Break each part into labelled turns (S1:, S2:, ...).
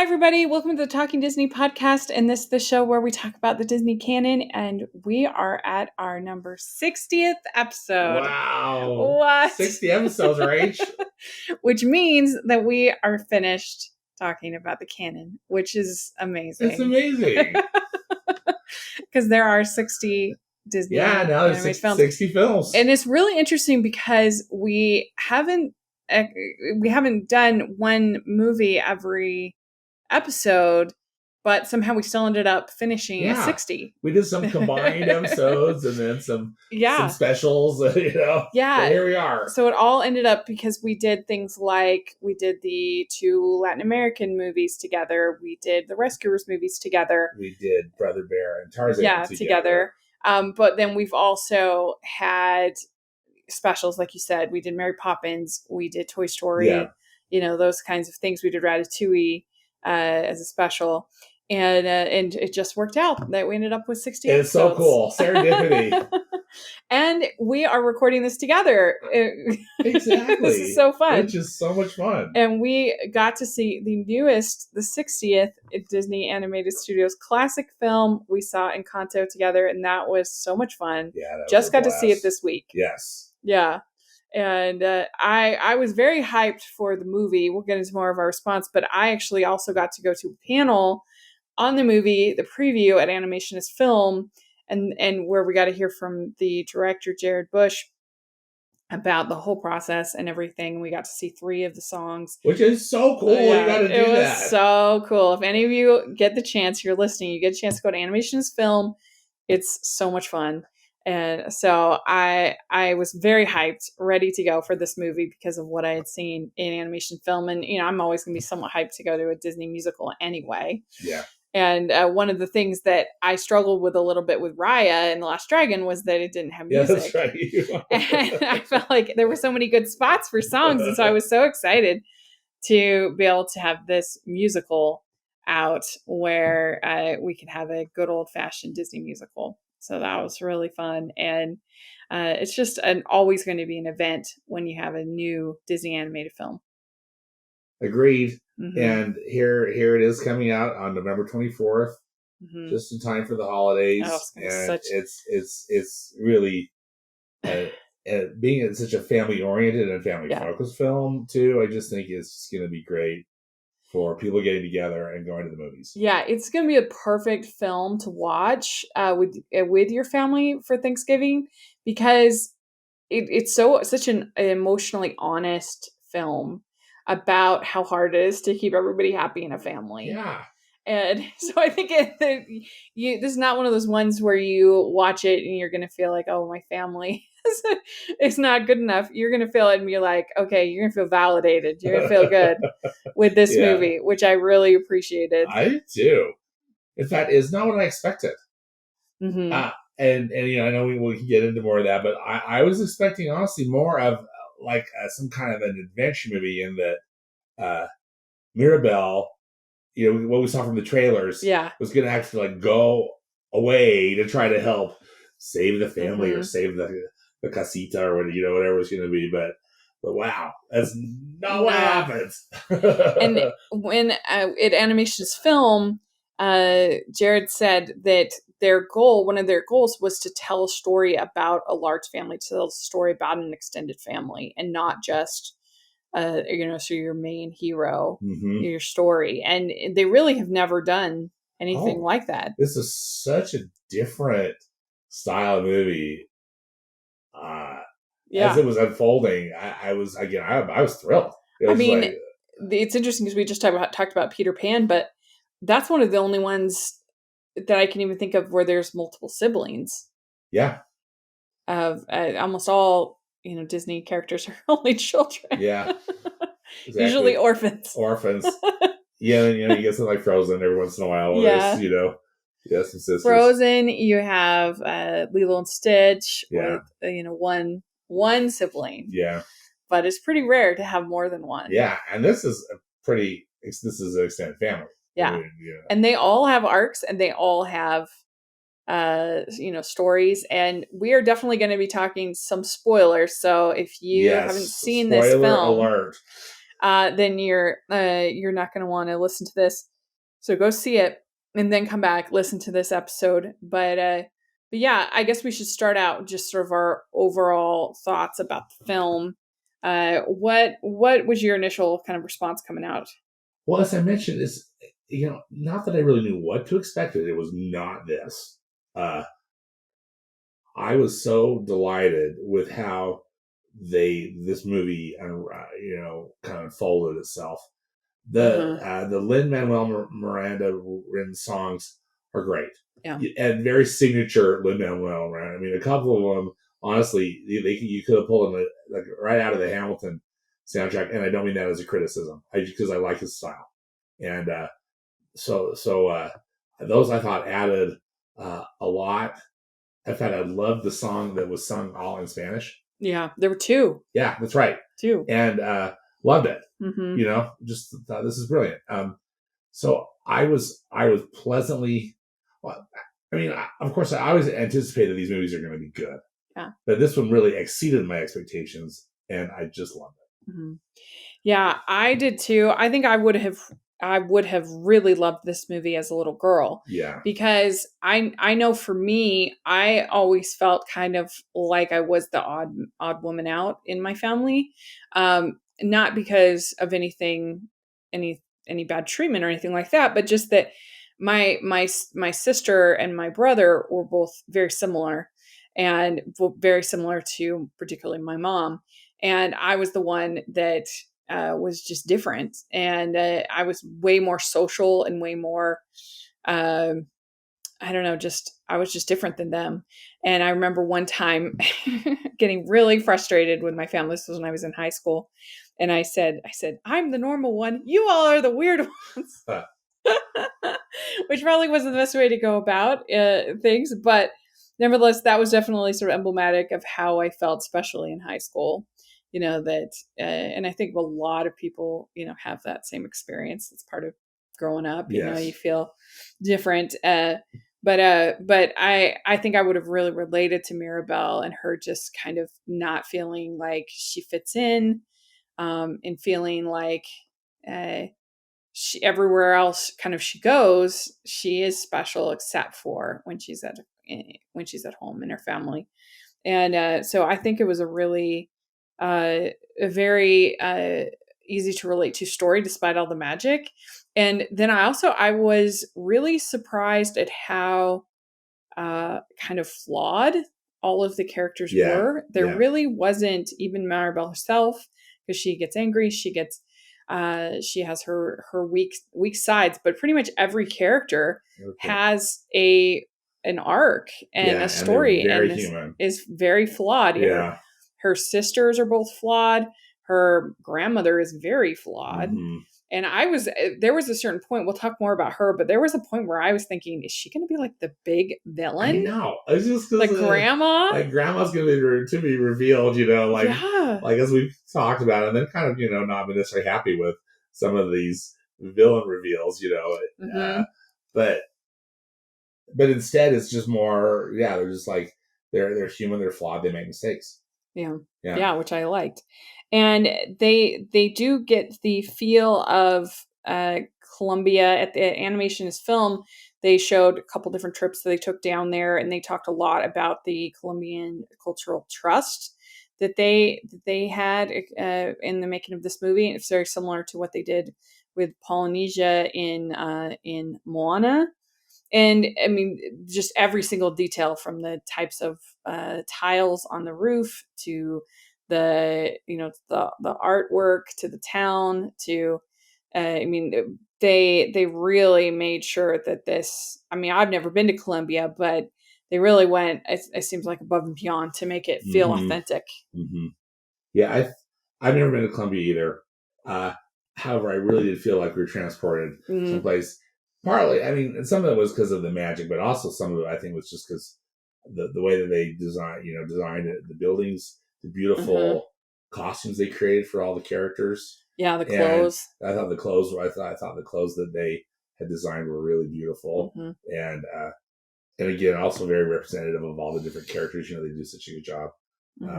S1: everybody. Welcome to the Talking Disney podcast. And this is the show where we talk about the Disney canon. And we are at our number 60th episode.
S2: Wow.
S1: What?
S2: 60 episodes, Rach.
S1: Which means that we are finished talking about the canon, which is amazing.
S2: It's amazing.
S1: Because there are 60 Disney
S2: now there's
S1: animated
S2: 60 films.
S1: And it's really interesting because we haven't done one movie every episode, but somehow we still ended up finishing at 60.
S2: We did some combined episodes and then some specials,
S1: Yeah.
S2: But here we are.
S1: So it all ended up because we did things like we did the 2 Latin American movies together. We did the Rescuers movies together.
S2: We did Brother Bear and Tarzan
S1: together. But then we've also had specials, like you said. We did Mary Poppins. We did Toy Story. Those kinds of things. We did Ratatouille as a special, and it just worked out that we ended up with 60 episodes.
S2: It's so cool. Serendipity.
S1: And we are recording this together.
S2: Exactly.
S1: This is so fun.
S2: Which is so much fun.
S1: And we got to see the 60th Disney Animated Studios classic film. We saw Encanto together, and that was so much fun.
S2: Yeah,
S1: just got to see it this week.
S2: Yes.
S1: Yeah. And I was very hyped for the movie. We'll get into more of our response, but I actually also got to go to a panel on the movie, the preview at Animation is Film, and where we got to hear from the director, Jared Bush, about the whole process and everything. We got to see 3 of the songs.
S2: Which is so cool. You got to do that.
S1: It was so cool. If any of you get the chance, you're listening, you get a chance to go to Animation is Film. It's so much fun. And so I was very hyped, ready to go for this movie because of what I had seen in Animation Film. And, I'm always going to be somewhat hyped to go to a Disney musical anyway.
S2: Yeah.
S1: And one of the things that I struggled with a little bit with Raya and The Last Dragon was that it didn't have music.
S2: Yeah, that's right.
S1: And I felt like there were so many good spots for songs. And so I was so excited to be able to have this musical out where we could have a good old-fashioned Disney musical. So that was really fun. And it's just always going to be an event when you have a new Disney animated film.
S2: Agreed.
S1: Mm-hmm.
S2: And here it is coming out on November 24th, just in time for the holidays. And it's really being such a family oriented and family focused film too. I just think it's just going to be great for people getting together and going to the movies. Yeah,
S1: it's going to be a perfect film to watch with your family for Thanksgiving because it's such an emotionally honest film about how hard it is to keep everybody happy in a family.
S2: Yeah.
S1: And so I think this is not one of those ones where you watch it and you're going to feel like, oh, my family it's not good enough. You're going to feel it and be like, okay, you're going to feel validated. You're going to feel good with this movie, which I really appreciated.
S2: I do. In fact, it's not what I expected.
S1: Mm-hmm.
S2: And I know we can get into more of that, but I was expecting, honestly, more of like some kind of an adventure movie in that Mirabelle, what we saw from the trailers, was going to actually like go away to try to help save the family or save the casita or whatever it's going to be. But wow, that's not what happens.
S1: And when at Animation's Film, Jared said that one of their goals was to tell a story about a large family, to tell a story about an extended family and not just, so your main hero, your story. And they really have never done anything like that.
S2: This is such a different style of movie. As it was unfolding, I was thrilled.
S1: It's interesting because we just talked about Peter Pan, but that's one of the only ones that I can even think of where there's multiple siblings.
S2: Yeah.
S1: Of almost all, Disney characters are only children.
S2: Yeah. Exactly.
S1: Usually orphans.
S2: Yeah, you get something like Frozen every once in a while. Some sisters.
S1: Frozen, you have Lilo and Stitch with one sibling.
S2: Yeah.
S1: But it's pretty rare to have more than one.
S2: Yeah, and this is an extended family.
S1: Yeah. And they all have arcs and they all have stories, and we are definitely going to be talking some spoilers. So if you haven't seen this film,
S2: alert.
S1: Then you're not going to want to listen to this. So go see it and then come back, listen to this episode. But yeah, I guess we should start out just sort of our overall thoughts about the film. What was your initial kind of response coming out?
S2: Well, as I mentioned, is not that I really knew what to expect. It was not this. Uh, I was so delighted with how this movie kind of unfolded itself. The Lin-Manuel Miranda written songs are great.
S1: Yeah.
S2: And very signature Lin-Manuel Miranda. I mean, a couple of them, honestly, you could have pulled them like right out of the Hamilton soundtrack, and I don't mean that as a criticism, because I like his style. And so those I thought added a lot. In fact, I loved the song that was sung all in Spanish.
S1: Yeah, there were two.
S2: Yeah, that's right.
S1: Two.
S2: And loved it.
S1: Mm-hmm.
S2: Just thought this is brilliant. So I was pleasantly. Well, I mean, of course, I always anticipated these movies are going to be good.
S1: Yeah.
S2: But this one really exceeded my expectations, and I just loved it.
S1: Mm-hmm. Yeah, I did too. I think I would have really loved this movie as a little girl.
S2: Yeah.
S1: Because I know for me, I always felt kind of like I was the odd woman out in my family. Not because of any bad treatment or anything like that, but just that my sister and my brother were both very similar, and very similar to particularly my mom. And I was the one that was just different, and I was way more social and way more. I don't know, I was just different than them. And I remember one time getting really frustrated with my family. This was when I was in high school. And I said, I'm the normal one. You all are the weird ones. Which probably wasn't the best way to go about things. But nevertheless, that was definitely sort of emblematic of how I felt, especially in high school. And I think a lot of people, have that same experience. It's part of growing up.
S2: Yes.
S1: You feel different. But I think I would have really related to Mirabelle and her just kind of not feeling like she fits in, and feeling like she everywhere else kind of she goes, she is special except for when she's at home in her family. And so I think it was a really a very easy to relate to story despite all the magic. And then I was really surprised at how kind of flawed all of the characters were. There really wasn't, even Maribel herself, because she gets angry, she has her weak sides, but pretty much every character has an arc and a story, and is very flawed.
S2: Yeah.
S1: Her sisters are both flawed. Her grandmother is very flawed.
S2: Mm-hmm.
S1: And there was a certain point, we'll talk more about her, but there was a point where I was thinking, is she going to be like the big villain?
S2: I know. It's just
S1: like grandma?
S2: Like grandma's going to be revealed, like as we've talked about, and then kind of, not necessarily happy with some of these villain reveals,
S1: Mm-hmm.
S2: But instead it's just more, they're just like, they're human, they're flawed, they make mistakes.
S1: Yeah, which I liked. And they do get the feel of Colombia. At the animationist film, they showed a couple different trips that they took down there, and they talked a lot about the Colombian cultural trust that they had in the making of this movie. It's very similar to what they did with Polynesia in Moana. And I mean, just every single detail, from the types of tiles on the roof to the artwork to the town to, I mean, they really made sure that this. I mean, I've never been to Colombia, but they really went. It seems like above and beyond to make it feel authentic.
S2: Mm-hmm. Yeah, I've never been to Colombia either. However, I really did feel like we were transported someplace. Partly, I mean, some of it was because of the magic, but also some of it, I think, was just because the way that they designed the buildings, the beautiful costumes they created for all the characters.
S1: Yeah, the clothes.
S2: And I thought the clothes. I thought the clothes that they had designed were really beautiful, and again, also very representative of all the different characters. They do such a good job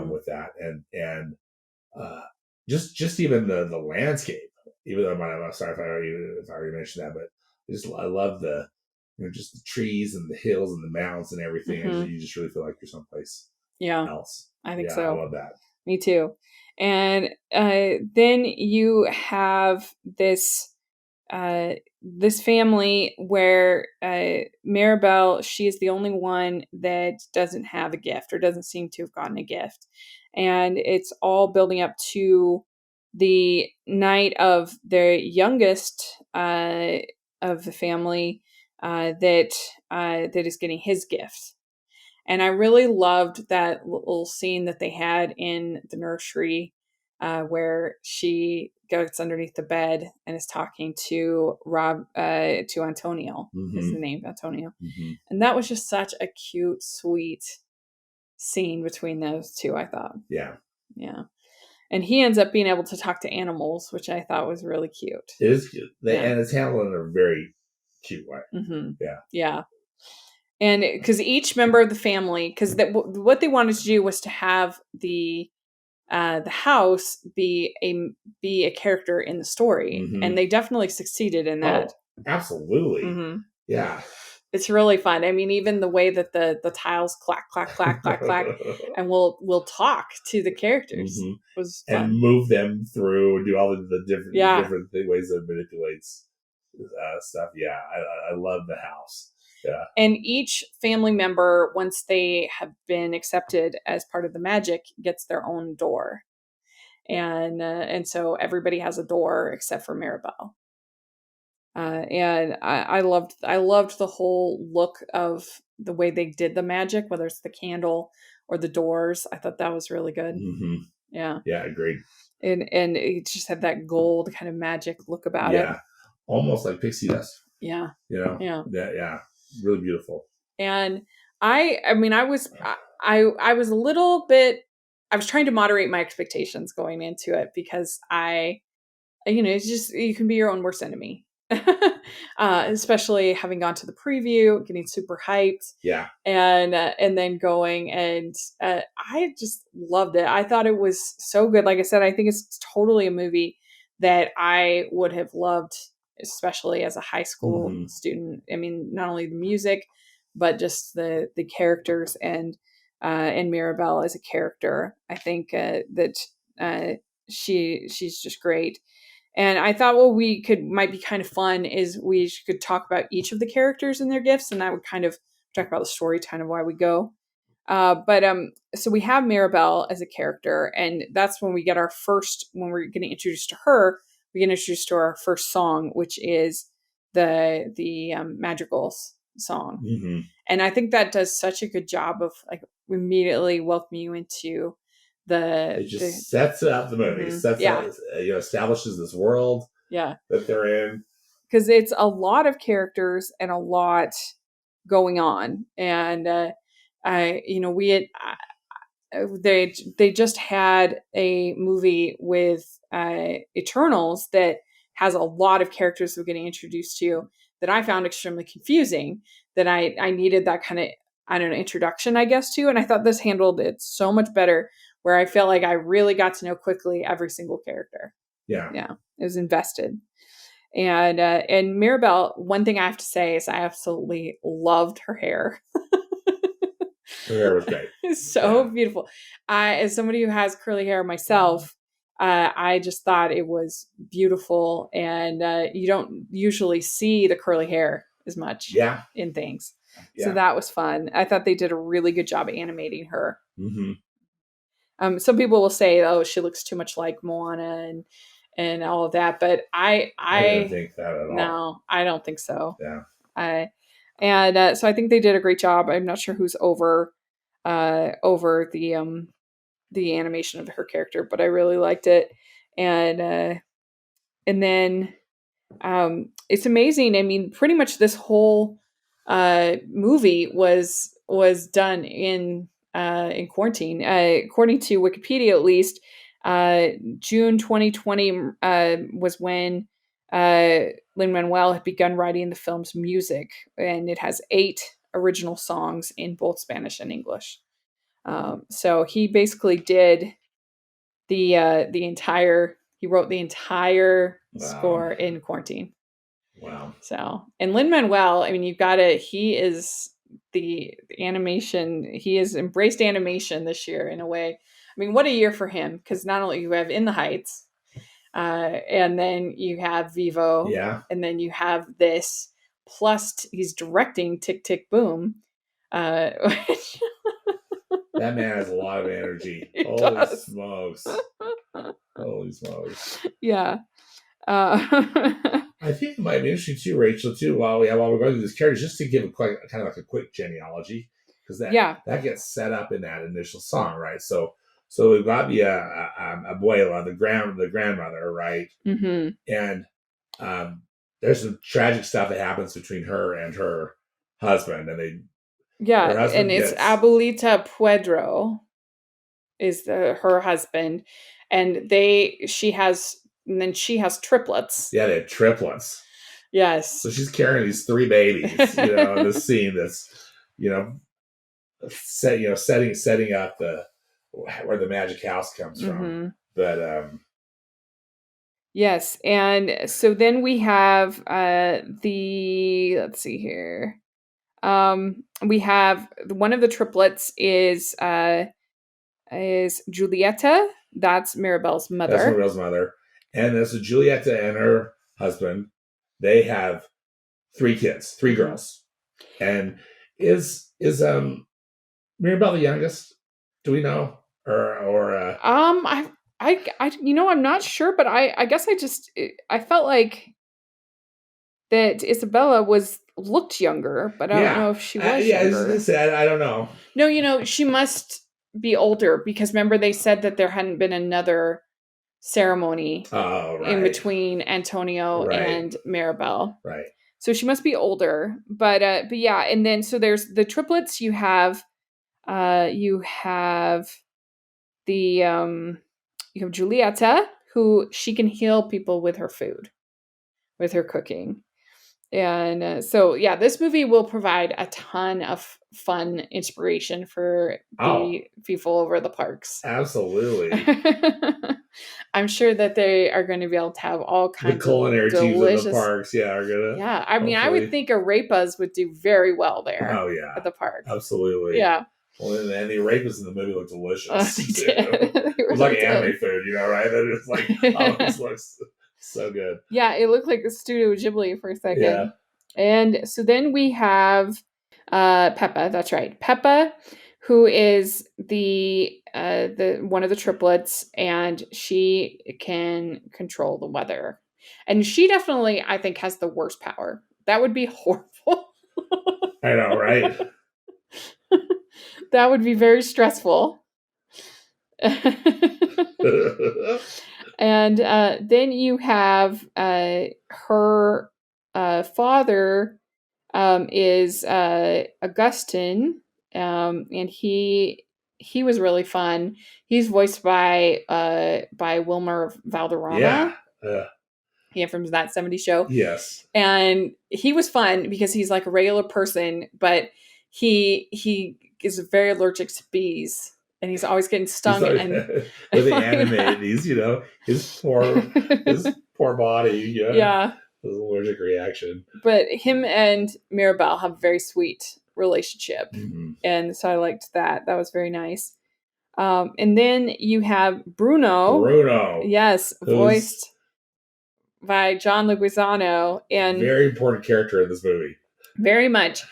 S2: with that, and just even the landscape. Even though I'm sorry if I already mentioned that, but I love just the trees and the hills and the mountains and everything. And you just really feel like you're someplace else.
S1: I think
S2: Yeah,
S1: so.
S2: I love that.
S1: Me too. And then you have this this family where Maribel, she is the only one that doesn't have a gift or doesn't seem to have gotten a gift. And it's all building up to the night of the youngest of the family that is getting his gift. And I really loved that little scene that they had in the nursery where she goes underneath the bed and is talking to to Antonio, is the name, Antonio. And that was just such a cute, sweet scene between those two, I thought.
S2: Yeah.
S1: Yeah. And he ends up being able to talk to animals, which I thought was really cute.
S2: It is cute. And it's handled in a very cute way. Yeah.
S1: Yeah. And because each member of the family, because what they wanted to do was to have the house be a character in the story, and they definitely succeeded in that.
S2: Oh, absolutely. Yeah.
S1: It's really fun. I mean, even the way that the tiles clack, clack, clack, clack, clack, and we'll talk to the characters was fun.
S2: And move them through and do all the different ways that it manipulates stuff. Yeah, I love the house. Yeah.
S1: And each family member, once they have been accepted as part of the magic, gets their own door. And so everybody has a door except for Maribel. And I loved the whole look of the way they did the magic, whether it's the candle or the doors. I thought that was really good. Yeah.
S2: Yeah, agreed.
S1: And it just had that gold kind of magic look about it.
S2: Yeah. Almost like pixie dust.
S1: Yeah.
S2: Yeah. Yeah. Really beautiful.
S1: And I was a little bit, I was trying to moderate my expectations going into it because it's just, you can be your own worst enemy. Especially having gone to the preview, getting super hyped.
S2: Yeah.
S1: And then going and I just loved it. I thought it was so good. Like I said, I think it's totally a movie that I would have loved, especially as a high school student. I mean, not only the music, but just the characters and Mirabelle as a character. I think that she's just great. And I thought what might be kind of fun is we could talk about each of the characters and their gifts, and that would kind of talk about the story, kind of why we go. So we have Mirabelle as a character, and that's when when we're getting introduced to her, we get introduced to our first song, which is the Madrigals song. And I think that does such a good job of like immediately welcoming you into
S2: it just sets up the movie. Establishes this world that they're in.
S1: Because it's a lot of characters and a lot going on. And they just had a movie with Eternals that has a lot of characters we're getting introduced to that I found extremely confusing, that I needed that kind of, I don't know, introduction, I guess, to. And I thought this handled it so much better, where I felt like I really got to know quickly every single character. Yeah. It was invested. And Mirabelle, one thing I have to say is I absolutely loved her hair.
S2: Her hair was great.
S1: It's so beautiful. As somebody who has curly hair myself, I just thought it was beautiful. And you don't usually see the curly hair as much in things. So that was fun. I thought they did a really good job animating her. Some people will say, "Oh, she looks too much like Moana and all of that," but I
S2: don't think that at all.
S1: No, I don't think so.
S2: Yeah.
S1: So I think they did a great job. I'm not sure who's over the animation of her character, but I really liked it. And then it's amazing. I mean, pretty much this whole movie was done in quarantine. According to Wikipedia, at least, June 2020 was when Lin-Manuel had begun writing the film's music, and it has 8 original songs in both Spanish and English. So he basically did he wrote the entire score in quarantine.
S2: Wow.
S1: So, and Lin-Manuel, I mean, you've got to, he is the animation, he has embraced animation this year in a way. I mean, what a year for him, because not only you have In the Heights, and then you have Vivo,
S2: Yeah.
S1: and then you have this, plus he's directing Tick Tick Boom. Which
S2: That man has a lot of energy.
S1: he
S2: Holy
S1: does.
S2: smokes. Holy smokes.
S1: Yeah. Uh,
S2: I think it might be interesting too, Rachel, too, while we're going through this characters, just to give a quick, kind of like a quick genealogy, because
S1: yeah.
S2: that gets set up in that initial song, right? So we've got the abuela, the grandmother, right?
S1: Mm-hmm.
S2: And there's some tragic stuff that happens between her and her husband, and
S1: Yeah,
S2: her
S1: and
S2: husband
S1: it's
S2: gets,
S1: Abuelita Puedro is her husband, and she has triplets.
S2: yeah, they have triplets.
S1: Yes.
S2: So she's carrying these three babies, in this scene that's, you know, setting up the where the magic house comes from.
S1: Mm-hmm.
S2: But
S1: Yes, and so then we have let's see here. We have one of the triplets is Giulietta. That's Mirabelle's
S2: that's
S1: mother.
S2: Mariel's mother, and so Julieta and her husband, they have three kids, 3
S1: Mm-hmm.
S2: girls, and is Mirabelle the youngest? Do we know, or
S1: I'm not sure, but I guess I felt like that Isabella looked younger, but I don't
S2: yeah,
S1: know if she was
S2: yeah? I was gonna
S1: younger.
S2: say I don't know.
S1: No, she must be older because remember they said that there hadn't been another ceremony
S2: Oh,
S1: in
S2: right,
S1: between Antonio
S2: right,
S1: and Maribel.
S2: right.
S1: So she must be older. But yeah, and then so there's the triplets. You have the you have Giulietta, who she can heal people with her food, with her cooking. And so, yeah, this movie will provide a ton of fun inspiration for
S2: Oh,
S1: the people over the parks.
S2: absolutely.
S1: I'm sure that they are going to be able to have all
S2: The
S1: kinds of
S2: culinary teams at the
S1: delicious.
S2: parks, yeah, are gonna
S1: Yeah, I mean, I would
S2: hopefully.
S1: think arepas would do very well there
S2: Oh yeah,
S1: at the park.
S2: absolutely.
S1: Yeah,
S2: Well, and the rapists in the movie look delicious
S1: they
S2: too.
S1: did. They
S2: It was like
S1: really
S2: anime
S1: did.
S2: food, right? And it's like, oh, this looks so good.
S1: Yeah, it looked like the Studio Ghibli for a
S2: Yeah,
S1: second. And so then we have Peppa, that's right. Peppa, who is the one of the triplets, and she can control the weather. And she definitely, I think, has the worst power. That would be horrible.
S2: I know, right?
S1: That would be very stressful. And then you have her father is Augustine, and he was really fun. He's voiced by Wilmer
S2: Yeah.
S1: Valderrama. Yeah, from that '70s show,
S2: Yes.
S1: and he was fun because he's like a regular person, but he is very allergic to bees, and he's always getting
S2: He's
S1: stung.
S2: like
S1: And
S2: with the anime, his poor body,
S1: yeah,
S2: his allergic reaction.
S1: but him and Mirabelle have a very sweet relationship,
S2: Mm-hmm.
S1: and so I liked that. That was very nice. And then you have Bruno,
S2: Bruno,
S1: yes,
S2: who's
S1: voiced by John Leguizamo, and
S2: very important character in this movie.
S1: very much.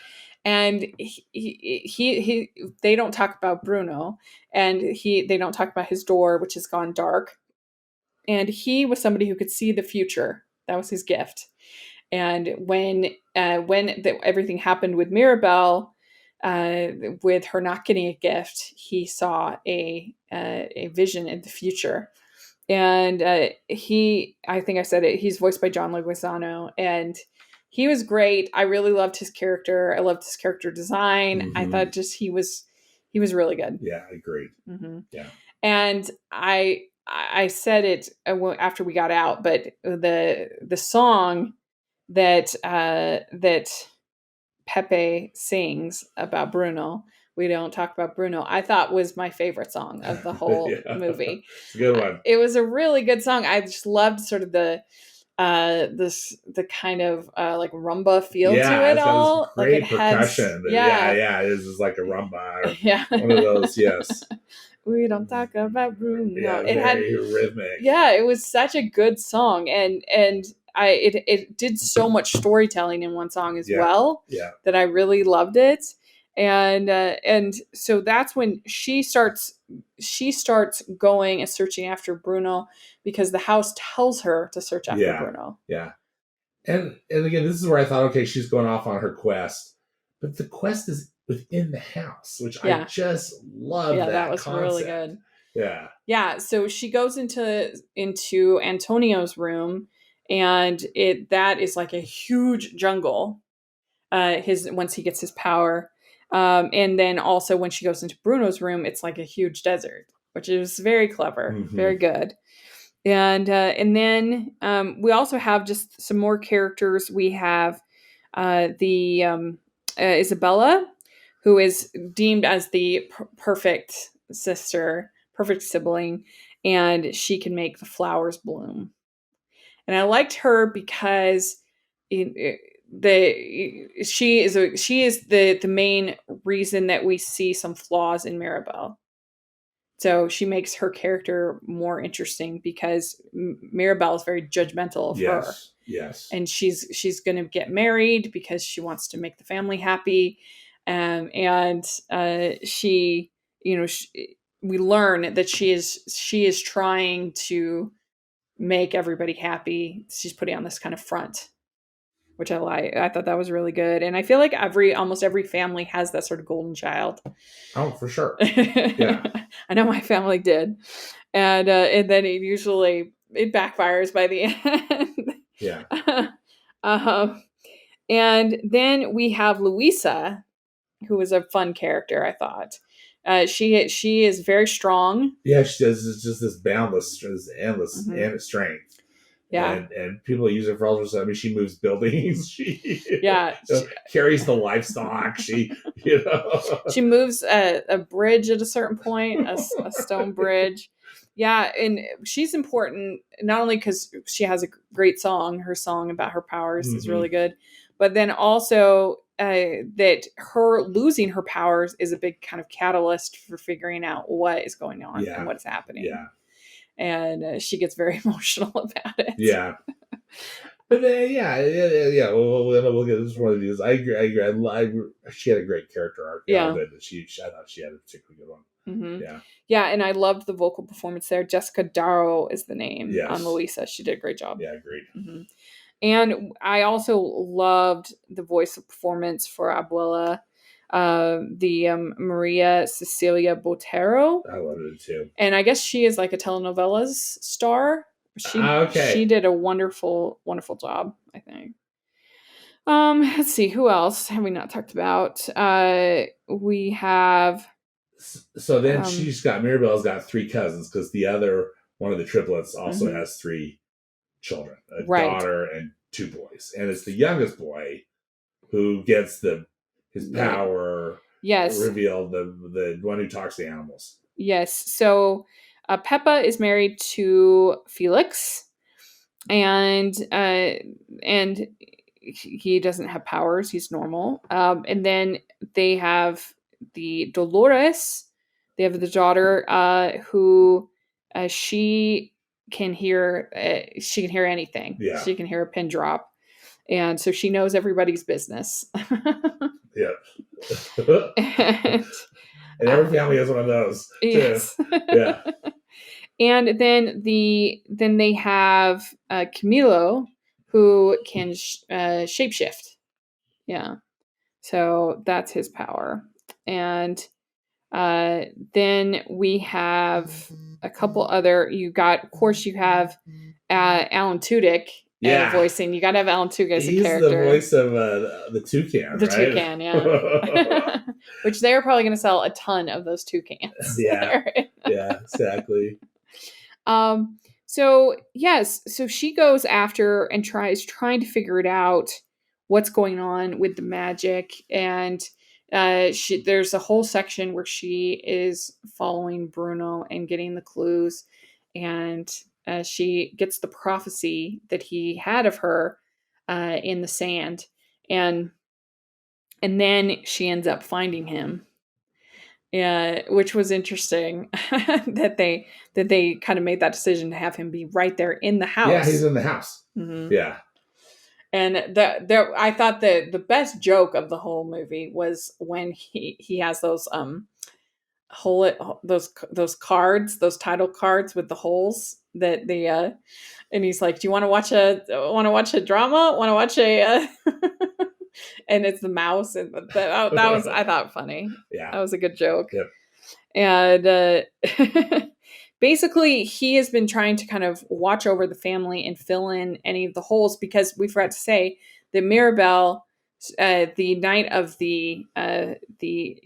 S1: And he they don't talk about Bruno, and they don't talk about his door, which has gone dark. And he was somebody who could see the future. That was his gift. And when everything happened with Mirabelle, with her not getting a gift, he saw a vision in the future. And I think I said it. He's voiced by John Leguizamo, and he was great. I really loved his character. I loved his character design. I
S2: Mm-hmm.
S1: thought he was really good.
S2: Yeah, agreed.
S1: Mm-hmm.
S2: Yeah,
S1: And I said it after we got out, but the song that Pepe sings about Bruno, we don't talk about Bruno, I thought was my favorite song of the whole
S2: yeah,
S1: movie.
S2: it's a good one.
S1: It was a really good song. I just loved sort of the kind of like rumba feel to
S2: Yeah,
S1: it
S2: it's got this
S1: all. Like it
S2: great
S1: has,
S2: percussion.
S1: yeah,
S2: Yeah, it is like a rumba or
S1: yeah.
S2: one of those. Yes.
S1: We don't talk about Bruno.
S2: Yeah,
S1: It had,
S2: very rhythmic.
S1: yeah, it was such a good song, and it did so much storytelling in one song as
S2: Yeah,
S1: well
S2: yeah.
S1: that I really loved it. And so that's when she starts going and searching after Bruno because the house tells her to search after
S2: Yeah,
S1: Bruno.
S2: yeah. And again, this is where I thought, okay, she's going off on her quest, but the quest is within the house, which I
S1: Yeah,
S2: just love
S1: yeah, that
S2: that
S1: was really
S2: concept.
S1: good.
S2: Yeah,
S1: Yeah, so she goes into Antonio's room, and that is like a huge jungle. His once he gets his power, and then also when she goes into Bruno's room, it's like a huge desert, which is very clever,
S2: hmm
S1: very good. And then we also have just some more characters. We have the Isabella, who is deemed as the perfect sister, perfect sibling, and she can make the flowers bloom. And I liked her because she is the main reason that we see some flaws in Mirabelle. So she makes her character more interesting because Mirabelle is very judgmental of her,
S2: yes, yes,
S1: and she's going to get married because she wants to make the family happy, and she, we learn that she is trying to make everybody happy. She's putting on this kind of front, which I like. I thought that was really good, and I feel like almost every family has that sort of golden child.
S2: oh, for sure. Yeah,
S1: I know my family did, and then it backfires by the end.
S2: yeah,
S1: um, and then we have Louisa, who is a fun character. I thought she is very strong.
S2: yeah. She does just this boundless, this endless,
S1: Hmm.
S2: and strength.
S1: Yeah,
S2: And people use it for all sorts of. I mean, she moves buildings. She
S1: yeah.
S2: carries the livestock. She,
S1: She moves a bridge at a certain point, a stone bridge. Yeah, and she's important not only because she has a great song. Her song about her powers is
S2: hmm
S1: really good, but then also that her losing her powers is a big kind of catalyst for figuring out what is going on and
S2: yeah,
S1: what is happening.
S2: yeah,
S1: And she gets very emotional about it.
S2: yeah. But then, yeah. We'll get this one of these. I agree. She had a great character arc. They all
S1: Yeah.
S2: did. But I thought she had a particularly good one.
S1: Hmm.
S2: Yeah.
S1: Yeah, and I loved the vocal performance there. Jessica Darrow is the name on
S2: Yes.
S1: Louisa. She did a great job.
S2: Yeah. Agreed.
S1: Hmm. And I also loved the voice of performance for Abuela, the Maria Cecilia Botero.
S2: I loved it too.
S1: And I guess she is like a telenovelas star. She
S2: Okay.
S1: did a wonderful, wonderful job, I think. Let's see, who else have we not talked about? We have
S2: So then
S1: um
S2: Mirabelle's got three cousins because the other one of the triplets also
S1: mhm,
S2: has three children, a
S1: right.
S2: daughter and two boys, and it's the youngest boy who gets his power
S1: Yes.
S2: revealed, the one who talks to animals.
S1: Yes. So Peppa is married to Felix, and he doesn't have powers. He's normal. And then they have the Dolores. They have the daughter who she can hear. She can hear anything.
S2: Yeah.
S1: She can hear a pin drop, and so she knows everybody's business.
S2: Yeah.
S1: And
S2: And every family has one of those too.
S1: yes.
S2: Yeah.
S1: And then they have Camilo, who can shapeshift. Yeah, so that's his power. And then we have a couple other. Of course, you have Alan Tudyk
S2: Yeah.
S1: voicing. You got to have Alan Tudyk as a
S2: He's the
S1: character.
S2: voice of the toucan,
S1: The
S2: right?
S1: toucan, yeah. Which they're probably going to sell a ton of those toucans.
S2: Yeah. Yeah, exactly.
S1: So yes, so she goes after and trying to figure it out what's going on with the magic, and there's a whole section where she is following Bruno and getting the clues, and she gets the prophecy that he had of her in the sand, and then she ends up finding him. Yeah, which was interesting that they kind of made that decision to have him be right there in the
S2: Yeah, he's
S1: house.
S2: in the house.
S1: Hmm.
S2: Yeah.
S1: And there, I thought the best joke of the whole movie was when he has those those cards, those title cards with the holes that the and he's like, "Do you want to watch a drama? Want to watch a?" And it's the mouse, and that was, I thought, funny.
S2: Yeah.
S1: That was a good joke.
S2: Yep.
S1: And basically, he has been trying to kind of watch over the family and fill in any of the holes, because we forgot to say that Mirabelle, the night of the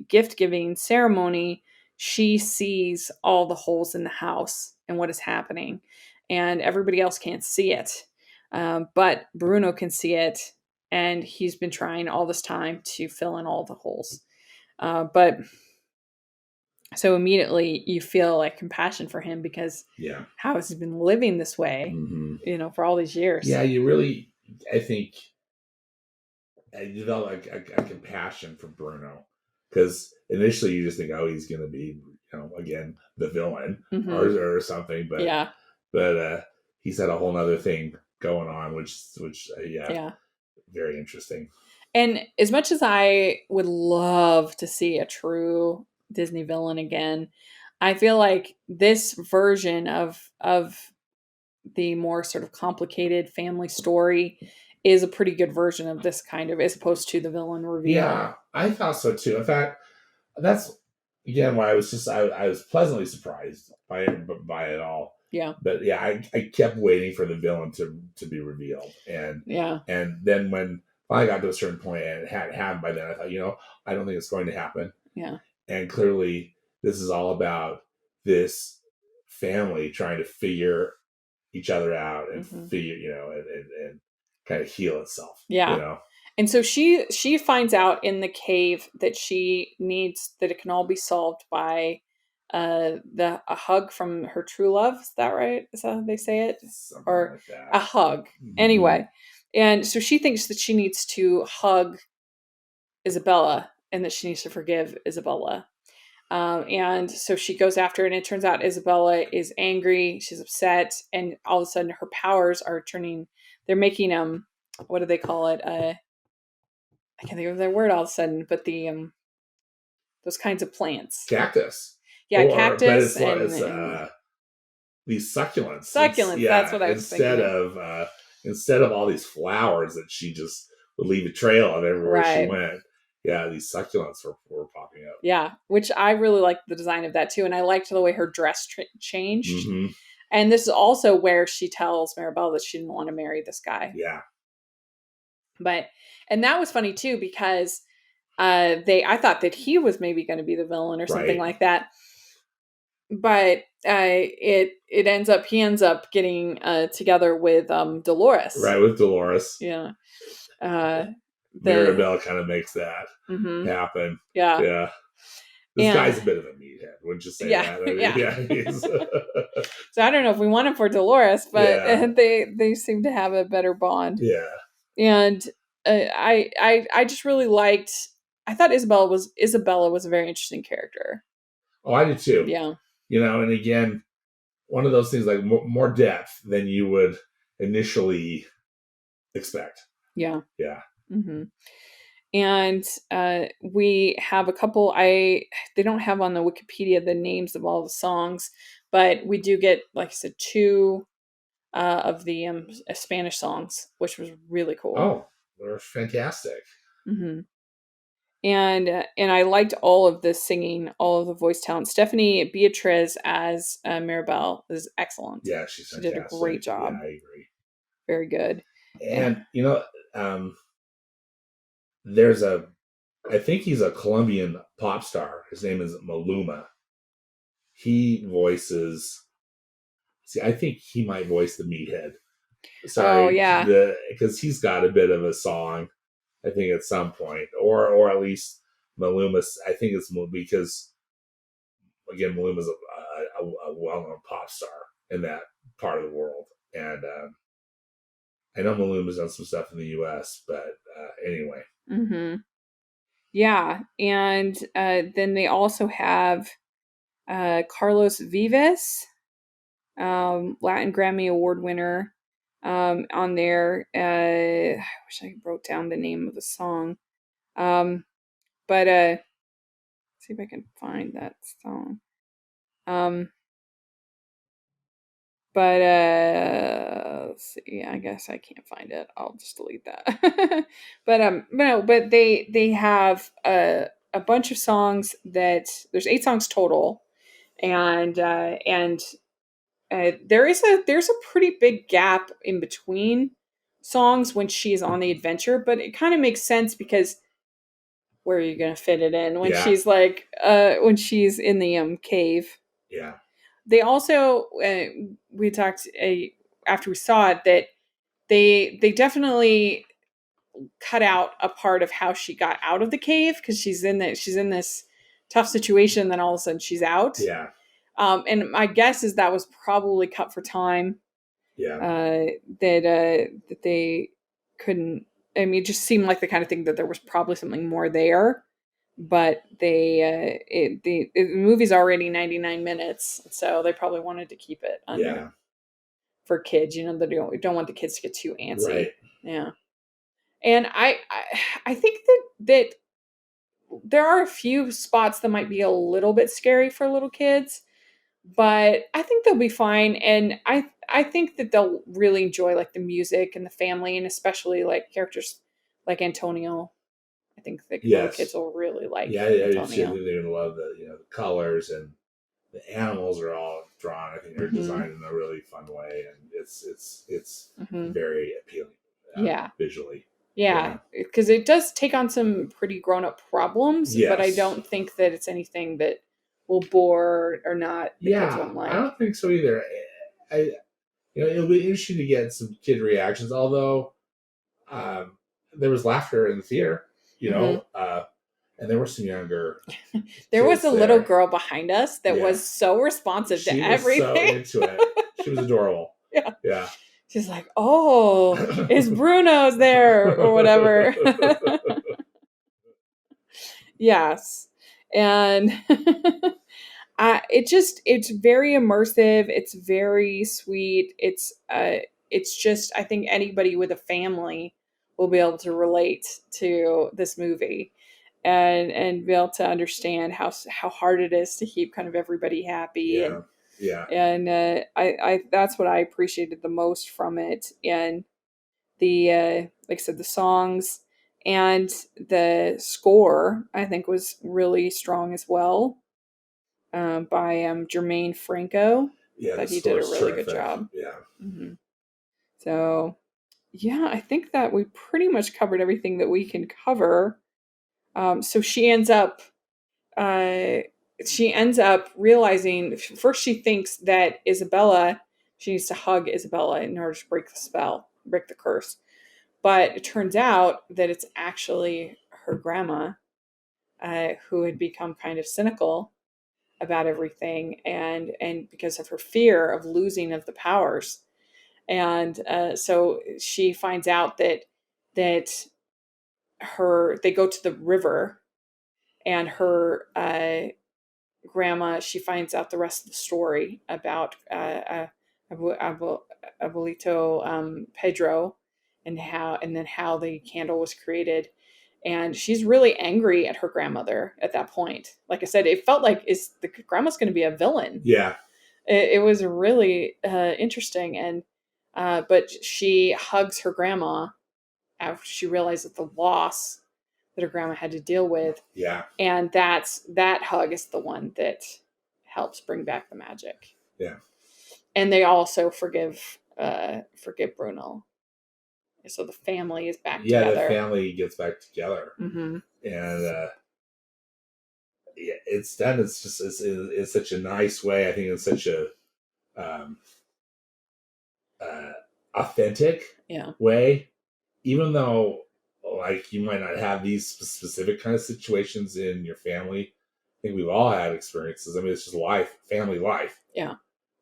S1: gift giving ceremony, she sees all the holes in the house and what is happening, and everybody else can't see it, but Bruno can see it, and he's been trying all this time to fill in all the holes, but. So immediately you feel like compassion for him, because
S2: Yeah.
S1: how has he been living this way,
S2: Mm-hmm.
S1: for all these years?
S2: Yeah, you really, I think, I developed a compassion for Bruno, because initially you just think, oh, he's going to be, again, the villain,
S1: Mm-hmm.
S2: or something, but
S1: Yeah.
S2: but he's had a whole other thing going on, which
S1: Yeah.
S2: very interesting.
S1: And as much as I would love to see a true Disney villain again, I feel like this version of the more sort of complicated family story is a pretty good version of this kind of, as opposed to the villain reveal.
S2: Yeah, I thought so too. In fact, that's again why I was pleasantly surprised by it all.
S1: Yeah.
S2: But yeah, I kept waiting for the villain to be revealed, and
S1: Yeah.
S2: and then when I got to a certain point and it hadn't happened by then, I thought, I don't think it's going to happen.
S1: Yeah.
S2: And clearly, this is all about this family trying to figure each other out and
S1: Mm-hmm.
S2: figure, and kind of heal itself.
S1: Yeah. And so she finds out in the cave that it can all be solved by a hug from her true love. Is that right? Is that how they say it?
S2: Something
S1: Or
S2: like that.
S1: a hug.
S2: Mm-hmm.
S1: Anyway. And so she thinks that she needs to hug Isabella, and that she needs to forgive Isabella. And so she goes after, and it turns out Isabella is angry. She's upset, and all of a sudden her powers are turning. They're making what do they call it? I can't think of their word all of a sudden, but the those kinds of plants.
S2: Cactus.
S1: Yeah,
S2: but
S1: cactus
S2: it's these succulents.
S1: Succulents. That's what I was thinking.
S2: Instead of all these flowers that she just would leave a trail of everywhere she went. Yeah, these succulents were popping up.
S1: Yeah, which I really liked the design of that too, and I liked the way her dress changed.
S2: Mm-hmm.
S1: And this is also where she tells Mirabelle that she didn't want to marry this guy.
S2: Yeah.
S1: And that was funny too, because I thought that he was maybe going to be the villain or something like that. But he ends up getting together with Dolores.
S2: Right, with Dolores.
S1: Yeah.
S2: Mirabelle kind of makes that happen.
S1: Yeah.
S2: Yeah. This guy's a bit of a meathead, wouldn't you say that? I mean,
S1: So I don't know if we want him for Dolores, but they seem to have a better bond.
S2: Yeah.
S1: And I just really liked. I thought Isabella was a very interesting character.
S2: Oh, I did too.
S1: Yeah.
S2: And again, one of those things, like more depth than you would initially expect.
S1: Yeah.
S2: Yeah.
S1: Mm-hmm. And we have a couple. They don't have on the Wikipedia the names of all the songs, but we do get, like I said, 2 of the Spanish songs, which was really cool.
S2: Oh, they're fantastic.
S1: Mm-hmm. And I liked all of the singing, all of the voice talent. Stephanie Beatriz as Mirabelle is excellent.
S2: Yeah, she
S1: did a great job.
S2: Yeah, I agree.
S1: Very good.
S2: And I think he's a Colombian pop star. His name is Maluma. He voices. I think he might voice the meathead. Sorry,
S1: oh yeah,
S2: because he's got a bit of a song. I think at some point, or at least Maluma. I think it's because, again, Maluma's a well-known pop star in that part of the I know Maluma's done some stuff in the U.S., but anyway.
S1: Mm-hmm. Yeah, and then they also have Carlos Vives, Latin Grammy Award winner, on there. I wish I wrote down the name of the song, but see if I can find that song. Um, but let's see. I guess I can't find it. I'll just delete that. But no. But they have a bunch of songs that there's 8 songs total, and there's a pretty big gap in between songs when she's on the adventure, but it kind of makes sense because where are you gonna fit it in when
S2: Yeah.
S1: she's when she's in the cave?
S2: Yeah.
S1: They also we talked after we saw it that they definitely cut out a part of how she got out of the cave because she's in this tough situation, then all of a sudden she's out.
S2: Yeah.
S1: And my guess is that was probably cut for time.
S2: Yeah.
S1: That they couldn't. I mean, it just seemed like the kind of thing that there was probably something more there, but the movie's already 99 minutes, so they probably wanted to keep it under
S2: Yeah.
S1: for kids. You know, they don't want the kids to get too antsy.
S2: Right.
S1: Yeah, and I think that there are a few spots that might be a little bit scary for little kids, but I think they'll be fine. And I think that they'll really enjoy like the music and the family, and especially like characters like Antonio. I think the little kids
S2: Yes.
S1: will really like
S2: Yeah. I think
S1: Antonio.
S2: they're gonna love the colors, and the animals are all drawn. I think they're designed in a really fun way, and it's
S1: Mm-hmm.
S2: very appealing
S1: Yeah.
S2: visually.
S1: Yeah, because it does take on some pretty grown-up problems, but I
S2: Yes.
S1: don't think that it's anything that will bore or not the kids won't
S2: I
S1: like.
S2: don't think so either. I it'll be interesting to get some kid reactions. Although there was laughter in the theater, and there were some younger.
S1: There was
S2: kids
S1: a little
S2: there.
S1: girl behind us that
S2: Yeah.
S1: was so responsive to
S2: She was
S1: everything.
S2: so into it. She was adorable.
S1: Yeah.
S2: Yeah.
S1: She's like, "Oh, is Bruno's there or whatever?" Yes, and it's very immersive. It's very sweet. It's just I think anybody with a family will be able to relate to this movie and be able to understand how hard it is to keep kind of everybody happy.
S2: Yeah. Yeah.
S1: And I that's what I appreciated the most from it. And the like I said, the songs and the score I think was really strong as well, by Jermaine Franco.
S2: Yeah. The
S1: That he did a
S2: score's
S1: really good
S2: terrific.
S1: job.
S2: Yeah.
S1: Mm-hmm. So yeah, I think that we pretty much covered everything that we can cover. So she ends up realizing first she thinks that she needs to hug Isabella in order to break the spell, break the curse. But it turns out that it's actually her grandma, who had become kind of cynical about everything, and because of her fear of losing of the powers. And so she finds out that they go to the river, and her grandma, she finds out the rest of the story about abuelito Pedro, and then how the candle was created. And she's really angry at her grandmother at that point. Like I said, it felt like is the grandma's going to be a villain.
S2: Yeah.
S1: It was really interesting. And but she hugs her grandma after she realizes the loss that her grandma had to deal with.
S2: Yeah.
S1: And that hug is the one that helps bring back the magic.
S2: Yeah.
S1: And they also forgive Bruno. So the family is back together.
S2: Yeah, the family gets back together.
S1: Mm-hmm.
S2: And yeah, it's done. It's just it's such a nice way. I think it's such a authentic way, even though like you might not have these specific kind of situations in your family. I think we've all had experiences. I mean, it's just life, family life.
S1: Yeah.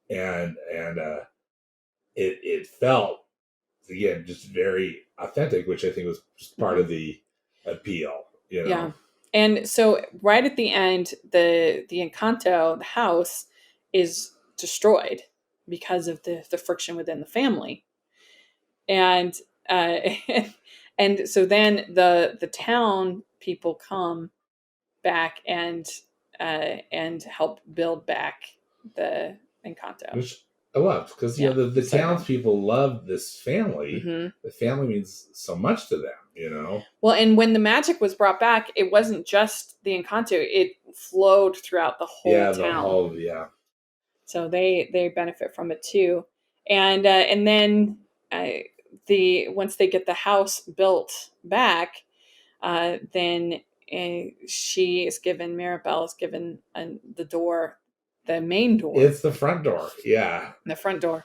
S2: And it felt again, just very authentic, which I think was just part of the appeal, you know?
S1: Yeah. And so right at the end, the Encanto, the house, is destroyed because of the friction within the family. And uh and so then the town people come back and help build back the Encanto.
S2: Which I loved because,
S1: Yeah.
S2: the
S1: So good.
S2: townspeople loved this family.
S1: Hmm.
S2: The family means so much to them, you know?
S1: Well, and when the magic was brought back, it wasn't just the Encanto; it flowed throughout the whole
S2: Yeah, the
S1: town.
S2: whole, yeah.
S1: So they benefit from it too. And then uh, the once they get the house built back, then she is given Mirabelle is given the door, the main door,
S2: It's the front door. Yeah.
S1: the front door,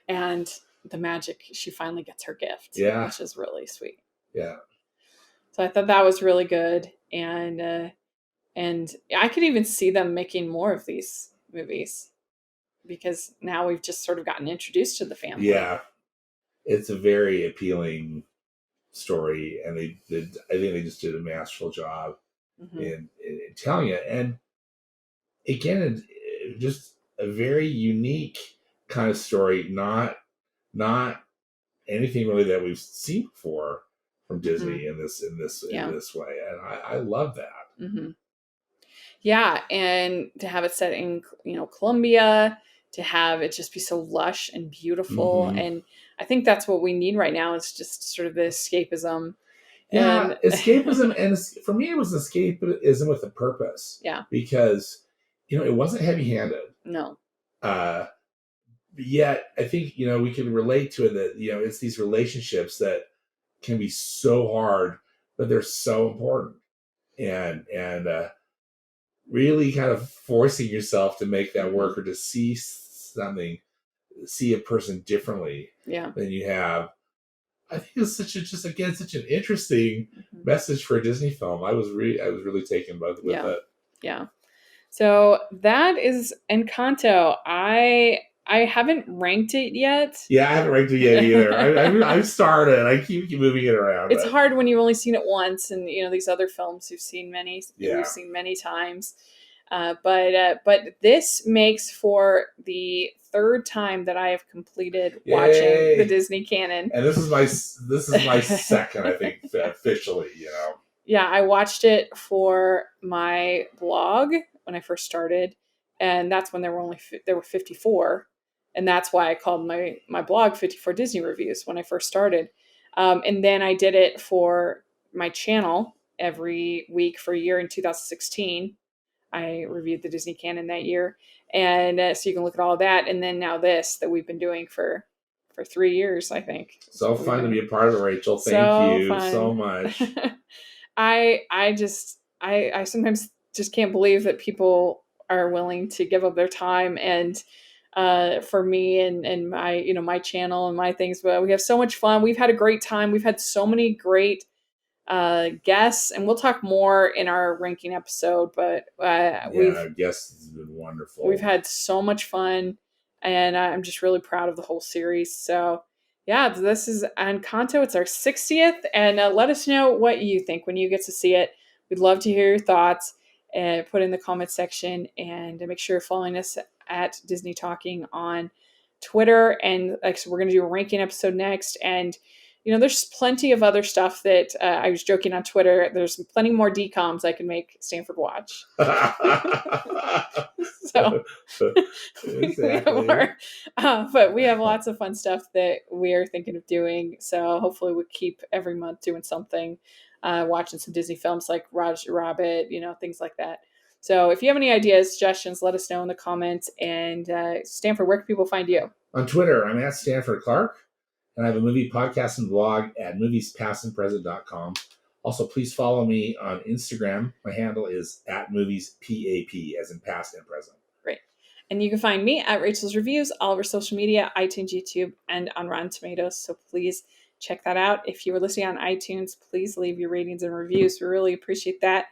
S1: and the magic. She finally gets her gift,
S2: Yeah.
S1: which is really sweet.
S2: Yeah.
S1: So I thought that was really good, and I could even see them making more of these movies because now we've just sort of gotten introduced to the family.
S2: Yeah. It's a very appealing story, and I think they just did a masterful job
S1: Hmm.
S2: in telling it. And again, just a very unique kind of story, not anything really that we've seen before from
S1: Hmm.
S2: Disney in
S1: Yeah.
S2: this way, and I love that.
S1: Hmm. Yeah, and to have it set in Colombia, to have it just be so lush and beautiful,
S2: Hmm.
S1: and I think that's what we need right now is just sort of the escapism
S2: Yeah,
S1: and
S2: escapism, and for me, it was escapism with a purpose
S1: yeah,
S2: because it wasn't heavy handed.
S1: no,
S2: Uh, Yet I think we can relate to it that it's these relationships that can be so hard, but they're so important, and really kind of forcing yourself to make that
S1: hmm
S2: work or to see a person differently
S1: yeah,
S2: than you have. I think it's such an interesting
S1: hmm
S2: message for a Disney film. I was really taken with
S1: yeah,
S2: it.
S1: yeah. So that is Encanto. I haven't ranked it yet.
S2: Yeah, I haven't ranked it yet either. I've started. I keep moving it around,
S1: It's
S2: but
S1: hard when you've only seen it once, and these other films we've
S2: yeah,
S1: seen many times. But this makes for the third time that I have completed watching the
S2: yay!
S1: Disney canon.
S2: And this is my second, I think, officially.
S1: Yeah, I watched it for my blog when I first started, and that's when there were 54, and that's why I called my blog 54 Disney Reviews when I first started. And then I did it for my channel every week for a year in 2016. I reviewed the Disney canon that year, and so you can look at all of that. And then now this that we've been doing for 3 years, I think. That's
S2: So
S1: what we've
S2: fun to
S1: been
S2: be a part of it, Rachel. Thank
S1: so
S2: you so
S1: fun.
S2: much.
S1: I sometimes just can't believe that people are willing to give up their time and for me and my my channel and my things. But we have so much fun. We've had a great time. We've had so many great guests, and we'll talk more in our ranking episode. But
S2: Yeah, I guess it's been
S1: we've
S2: wonderful.
S1: had so much fun, and I'm just really proud of the whole series. So, yeah, this is Encanto. It's our 60th, and let us know what you think when you get to see it. We'd love to hear your thoughts. And put in the comment section, and make sure you're following us at Disney Talking on Twitter. And like so, we're going to do a ranking episode next, and there's plenty of other stuff that I was joking on Twitter. There's plenty more DComs I can make Stanford watch. So we have
S2: Exactly.
S1: more, but we have lots of fun stuff that we are thinking of doing. So hopefully we keep every month doing something, watching some Disney films like Roger Rabbit, things like that. So if you have any ideas, suggestions, let us know in the comments. And Stanford, where can people find you?
S2: On Twitter, I'm at Stanford Clark, and I have a movie podcast and blog at moviespastandpresent.com. Also, please follow me on Instagram. My handle is at moviespap, as in past and present.
S1: Great. And you can find me at Rachel's Reviews, all over social media, iTunes, YouTube, and on Rotten Tomatoes. So please check that out. If you were listening on iTunes, please leave your ratings and reviews. We really appreciate that.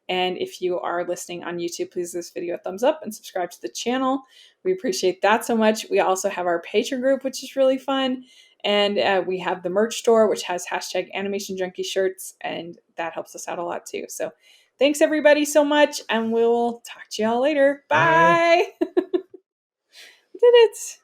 S1: And if you are listening on YouTube, please give this video a thumbs up and subscribe to the channel. We appreciate that so much. We also have our Patreon group, which is really fun. And we have the merch store, which has hashtag Animation Junkie shirts, and that helps us out a lot too. So thanks everybody so much, and we'll talk to y'all later.
S2: Bye.
S1: Bye. We did it.